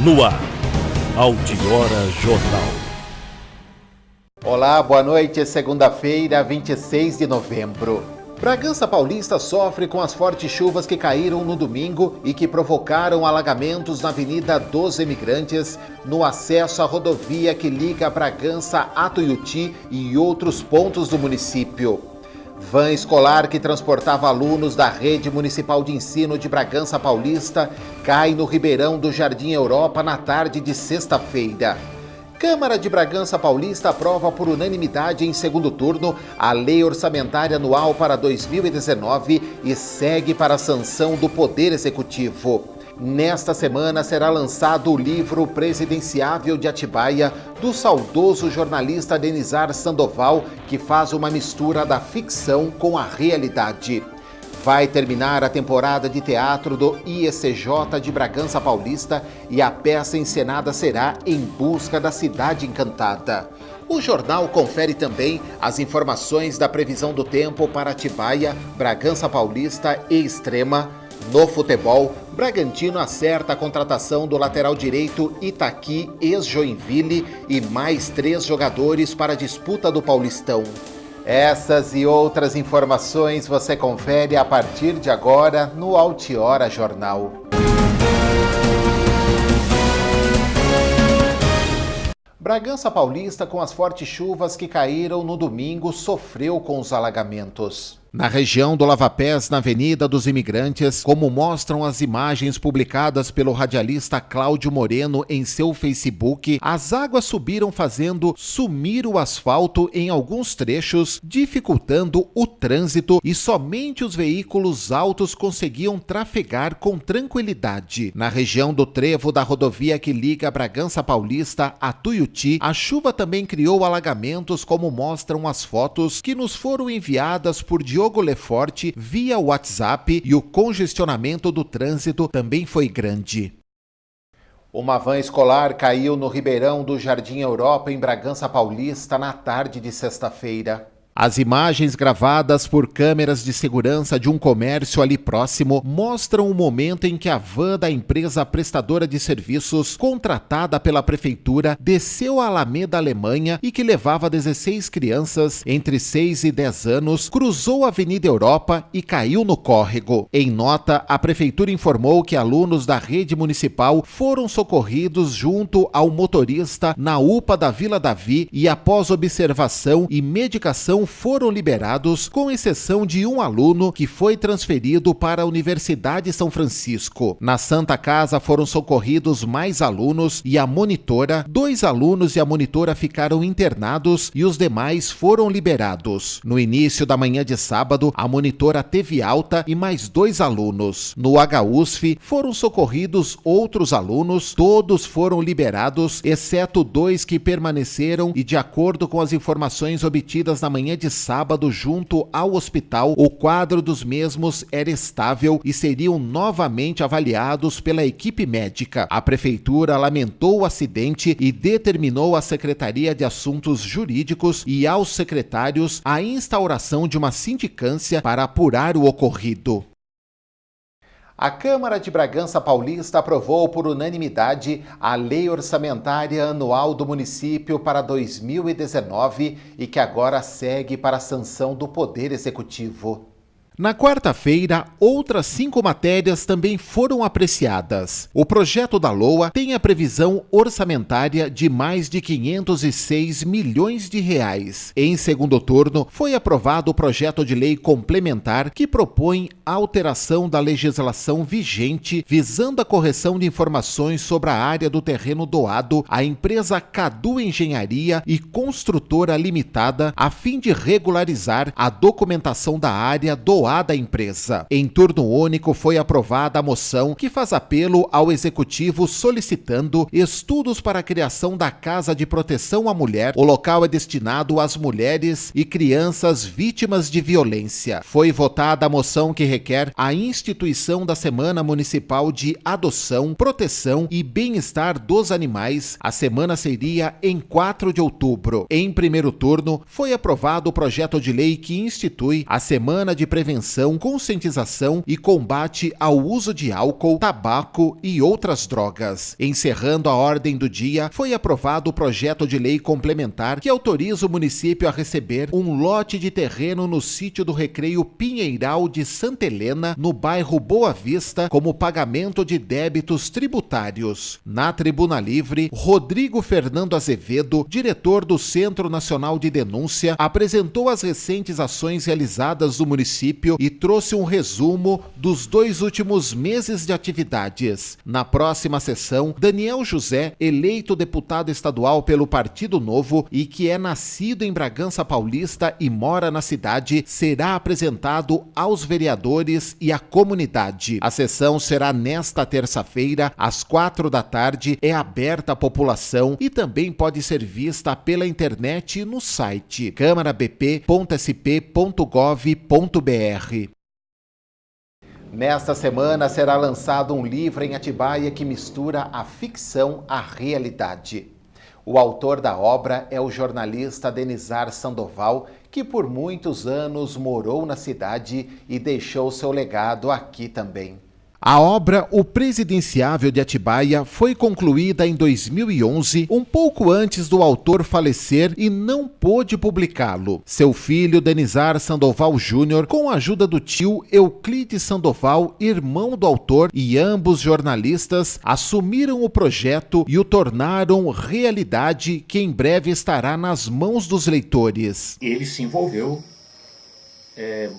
No ar, Altiora Jornal. Olá, boa noite. Segunda-feira, 26 de novembro. Bragança Paulista sofre com as fortes chuvas que caíram no domingo e que provocaram alagamentos na Avenida dos Imigrantes, no acesso à rodovia que liga Bragança a Tuiuti e outros pontos do município. Van escolar que transportava alunos da Rede Municipal de Ensino de Bragança Paulista cai no Ribeirão do Jardim Europa na tarde de sexta-feira. Câmara de Bragança Paulista aprova por unanimidade em segundo turno a Lei Orçamentária Anual para 2019 e segue para a sanção do Poder Executivo. Nesta semana será lançado o livro Presidenciável de Atibaia, do saudoso jornalista Denizar Sandoval, que faz uma mistura da ficção com a realidade. Vai terminar a temporada de teatro do IECJ de Bragança Paulista e a peça encenada será Em Busca da Cidade Encantada. O jornal confere também as informações da previsão do tempo para Atibaia, Bragança Paulista e Extrema. No futebol, Bragantino acerta a contratação do lateral direito Itaqui, ex-Joinville, e mais 3 jogadores para a disputa do Paulistão. Essas e outras informações você confere a partir de agora no Altiora Jornal. Bragança Paulista, com as fortes chuvas que caíram no domingo, sofreu com os alagamentos. Na região do Lava-Pés, na Avenida dos Imigrantes, como mostram as imagens publicadas pelo radialista Cláudio Moreno em seu Facebook, as águas subiram fazendo sumir o asfalto em alguns trechos, dificultando o trânsito e somente os veículos altos conseguiam trafegar com tranquilidade. Na região do trevo da rodovia que liga Bragança Paulista a Tuiuti, a chuva também criou alagamentos, como mostram as fotos que nos foram enviadas por Diogo Leforte via WhatsApp, e o congestionamento do trânsito também foi grande. Uma van escolar caiu no Ribeirão do Jardim Europa, em Bragança Paulista, na tarde de sexta-feira. As imagens gravadas por câmeras de segurança de um comércio ali próximo mostram o momento em que a van da empresa prestadora de serviços contratada pela prefeitura desceu a Alameda Alemanha e que levava 16 crianças entre 6 e 10 anos, cruzou a Avenida Europa e caiu no córrego. Em nota, a prefeitura informou que alunos da rede municipal foram socorridos junto ao motorista na UPA da Vila Davi e, após observação e medicação, foram liberados, com exceção de um aluno que foi transferido para a Universidade São Francisco. Na Santa Casa foram socorridos mais alunos e a monitora. 2 alunos e a monitora ficaram internados e os demais foram liberados. No início da manhã de sábado, a monitora teve alta e mais 2 alunos. No HUSF foram socorridos outros alunos, todos foram liberados, exceto 2 que permaneceram e, de acordo com as informações obtidas na manhã de sábado junto ao hospital, o quadro dos mesmos era estável e seriam novamente avaliados pela equipe médica. A prefeitura lamentou o acidente e determinou à Secretaria de Assuntos Jurídicos e aos secretários a instauração de uma sindicância para apurar o ocorrido. A Câmara de Bragança Paulista aprovou por unanimidade a Lei Orçamentária Anual do município para 2019 e que agora segue para a sanção do Poder Executivo. Na quarta-feira, outras 5 matérias também foram apreciadas. O projeto da LOA tem a previsão orçamentária de mais de 506 milhões de reais. Em segundo turno, foi aprovado o projeto de lei complementar que propõe a alteração da legislação vigente visando a correção de informações sobre a área do terreno doado à empresa Cadu Engenharia e Construtora Limitada, a fim de regularizar a documentação da área doada à empresa. Em turno único foi aprovada a moção que faz apelo ao Executivo solicitando estudos para a criação da Casa de Proteção à Mulher. O local é destinado às mulheres e crianças vítimas de violência. Foi votada a moção que requer a instituição da Semana Municipal de Adoção, Proteção e Bem-Estar dos Animais. A semana seria em 4 de outubro. Em primeiro turno, foi aprovado o projeto de lei que institui a Semana de Prevenção prevenção, conscientização e combate ao uso de álcool, tabaco e outras drogas. Encerrando a ordem do dia, foi aprovado o projeto de lei complementar que autoriza o município a receber um lote de terreno no sítio do Recreio Pinheiral de Santa Helena, no bairro Boa Vista, como pagamento de débitos tributários. Na Tribuna Livre, Rodrigo Fernando Azevedo, diretor do Centro Nacional de Denúncia, apresentou as recentes ações realizadas do município e trouxe um resumo dos 2 últimos meses de atividades. Na próxima sessão, Daniel José, eleito deputado estadual pelo Partido Novo e que é nascido em Bragança Paulista e mora na cidade, será apresentado aos vereadores e à comunidade. A sessão será nesta terça-feira, às 16h, é aberta à população e também pode ser vista pela internet no site câmarabp.sp.gov.br. Nesta semana será lançado um livro em Atibaia que mistura a ficção à realidade. O autor da obra é o jornalista Denizar Sandoval, que por muitos anos morou na cidade e deixou seu legado aqui também. A obra O Presidenciável de Atibaia foi concluída em 2011, um pouco antes do autor falecer, e não pôde publicá-lo. Seu filho, Denizar Sandoval Júnior, com a ajuda do tio Euclides Sandoval, irmão do autor, e ambos jornalistas, assumiram o projeto e o tornaram realidade, que em breve estará nas mãos dos leitores. Ele se envolveu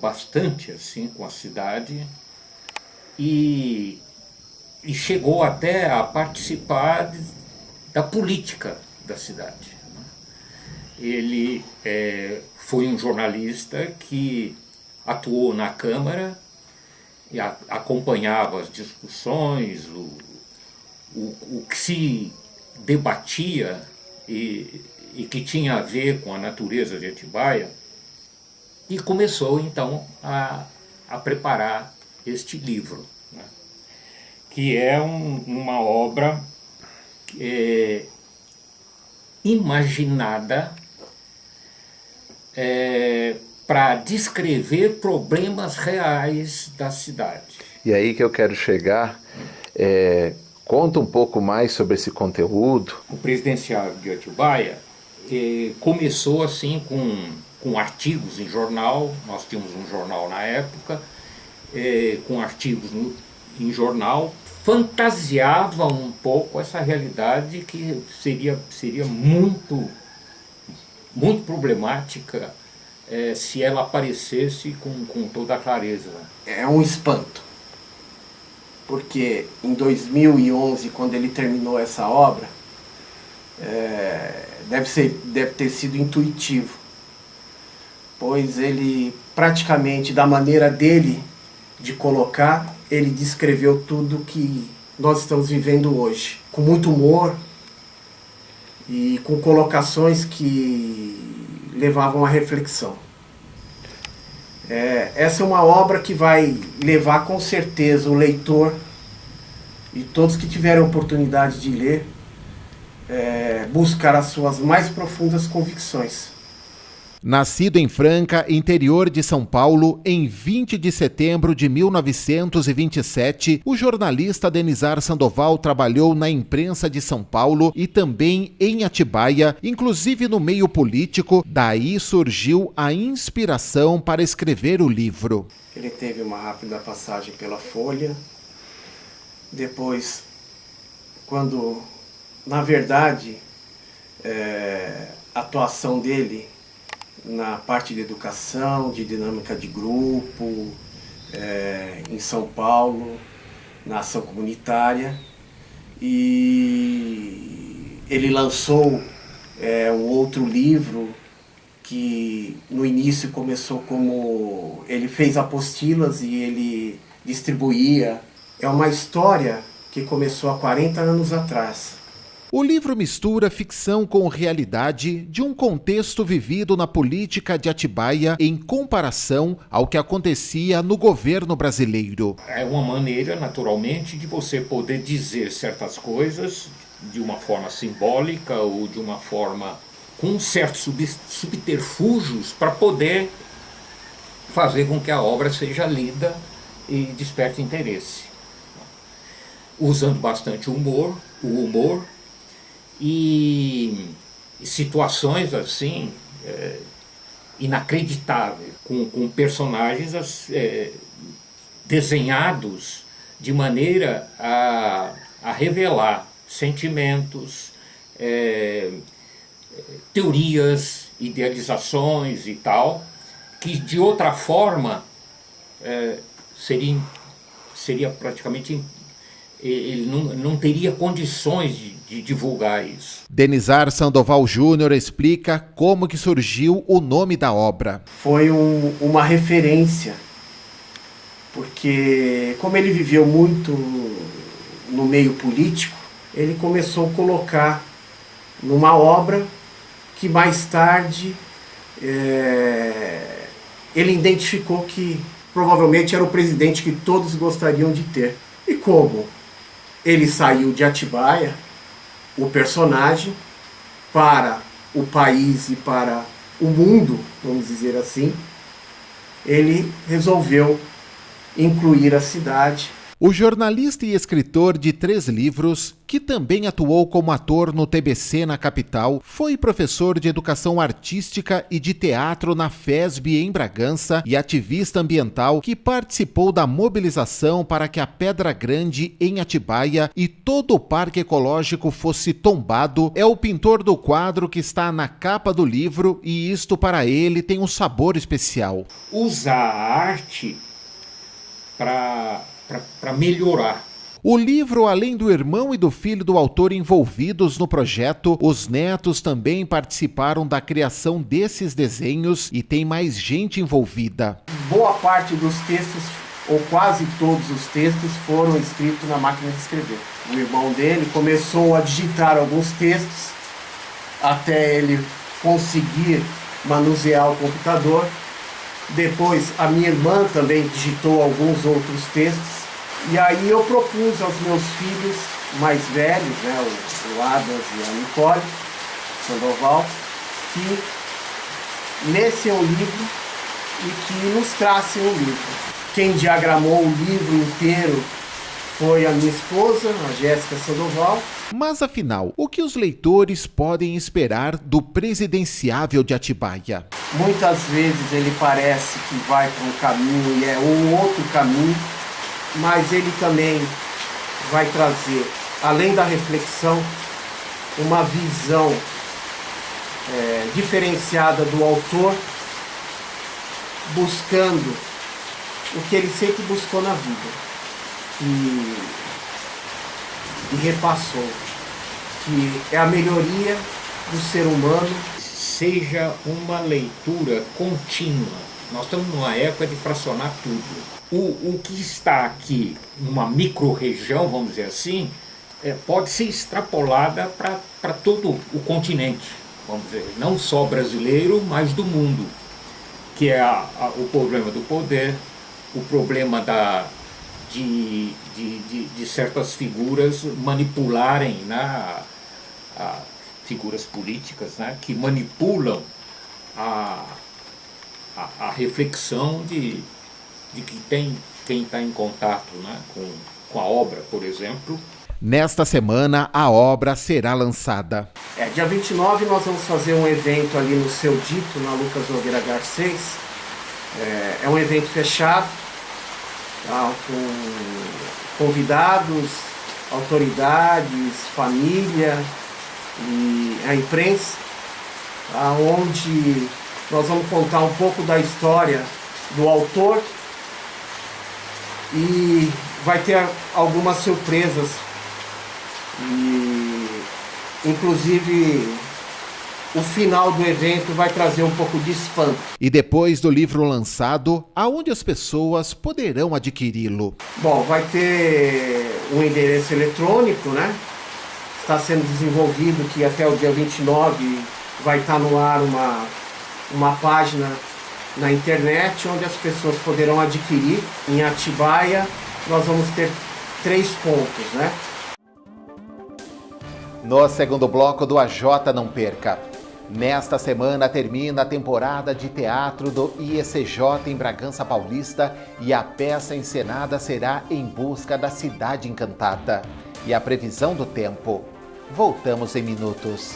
bastante assim, com a cidade, e chegou até a participar da política da cidade. Ele foi um jornalista que atuou na Câmara e acompanhava as discussões, o que se debatia e que tinha a ver com a natureza de Atibaia, e começou então a preparar este livro, né? Que é uma obra imaginada para descrever problemas reais da cidade. E aí que eu quero chegar, conta um pouco mais sobre esse conteúdo. O Presidenciável de Atibaia começou assim com artigos em jornal. Nós tínhamos um jornal na época, com artigos em jornal, fantasiava um pouco essa realidade que seria muito problemática se ela aparecesse com toda a clareza. É um espanto, porque em 2011, quando ele terminou essa obra, deve ter sido intuitivo, pois ele praticamente, da maneira dele de colocar, ele descreveu tudo que nós estamos vivendo hoje, com muito humor e com colocações que levavam à reflexão. Essa é uma obra que vai levar com certeza o leitor e todos que tiverem oportunidade de ler, buscar as suas mais profundas convicções. Nascido em Franca, interior de São Paulo, em 20 de setembro de 1927, o jornalista Denizar Sandoval trabalhou na imprensa de São Paulo e também em Atibaia, inclusive no meio político. Daí surgiu a inspiração para escrever o livro. Ele teve uma rápida passagem pela Folha, depois, quando, na verdade, a atuação dele na parte de educação, de dinâmica de grupo, em São Paulo, na ação comunitária, e ele lançou um outro livro que no início começou como... ele fez apostilas e ele distribuía. É uma história que começou há 40 anos atrás. O livro mistura ficção com realidade de um contexto vivido na política de Atibaia em comparação ao que acontecia no governo brasileiro. É uma maneira, naturalmente, de você poder dizer certas coisas de uma forma simbólica ou de uma forma com certos subterfúgios para poder fazer com que a obra seja lida e desperte interesse, usando bastante o humor e situações assim inacreditáveis, com personagens desenhados de maneira a revelar sentimentos, teorias, idealizações e tal, que de outra forma seria praticamente, ele não teria condições de divulgar isso. Denizar Sandoval Júnior explica como que surgiu o nome da obra. Foi uma referência, porque como ele viveu muito no meio político, ele começou a colocar numa obra que mais tarde ele identificou que provavelmente era o presidente que todos gostariam de ter. E como ele saiu de Atibaia, o personagem, para o país e para o mundo, vamos dizer assim, ele resolveu incluir a cidade. O jornalista e escritor de 3 livros, que também atuou como ator no TBC na capital, foi professor de educação artística e de teatro na FESB em Bragança e ativista ambiental que participou da mobilização para que a Pedra Grande, em Atibaia, e todo o parque ecológico fosse tombado, é o pintor do quadro que está na capa do livro, e isto para ele tem um sabor especial. Usar a arte para melhorar. O livro, além do irmão e do filho do autor envolvidos no projeto, os netos também participaram da criação desses desenhos e tem mais gente envolvida. Boa parte dos textos, ou quase todos os textos, foram escritos na máquina de escrever. O irmão dele começou a digitar alguns textos até ele conseguir manusear o computador. Depois a minha irmã também digitou alguns outros textos. E aí eu propus aos meus filhos mais velhos, né, o Adams e a Nicole Sandoval, que lessem o livro e que ilustrassem o livro. Quem diagramou o livro inteiro foi a minha esposa, a Jéssica Sandoval. Mas afinal, o que os leitores podem esperar do Presidenciável de Atibaia? Muitas vezes ele parece que vai para um caminho e é um outro caminho, mas ele também vai trazer, além da reflexão, uma visão diferenciada do autor, buscando o que ele sempre buscou na vida e repassou, que é a melhoria do ser humano. Seja uma leitura contínua. Nós estamos numa época de fracionar tudo. O que está aqui, numa micro-região, vamos dizer assim, pode ser extrapolada para todo o continente, vamos dizer, não só brasileiro, mas do mundo, que é o problema do poder, o problema de certas figuras manipularem, né, figuras políticas, né, que manipulam a reflexão de quem está em contato, né, com a obra, por exemplo. Nesta semana, a obra será lançada. Dia 29 nós vamos fazer um evento ali no Seu Dito, na Lucas Nogueira Garcês. É um evento fechado, tá, com convidados, autoridades, família e a imprensa, tá, onde nós vamos contar um pouco da história do autor e vai ter algumas surpresas e inclusive o final do evento vai trazer um pouco de espanto. E depois do livro lançado, aonde as pessoas poderão adquiri-lo? Bom, vai ter um endereço eletrônico, né? Está sendo desenvolvido que até o dia 29 vai estar no ar uma página na internet onde as pessoas poderão adquirir. Em Atibaia nós vamos ter 3 pontos, né? No segundo bloco do AJ Não Perca. Nesta semana termina a temporada de teatro do IECJ em Bragança Paulista e a peça encenada será Em Busca da Cidade Encantada. E a previsão do tempo? Voltamos em minutos.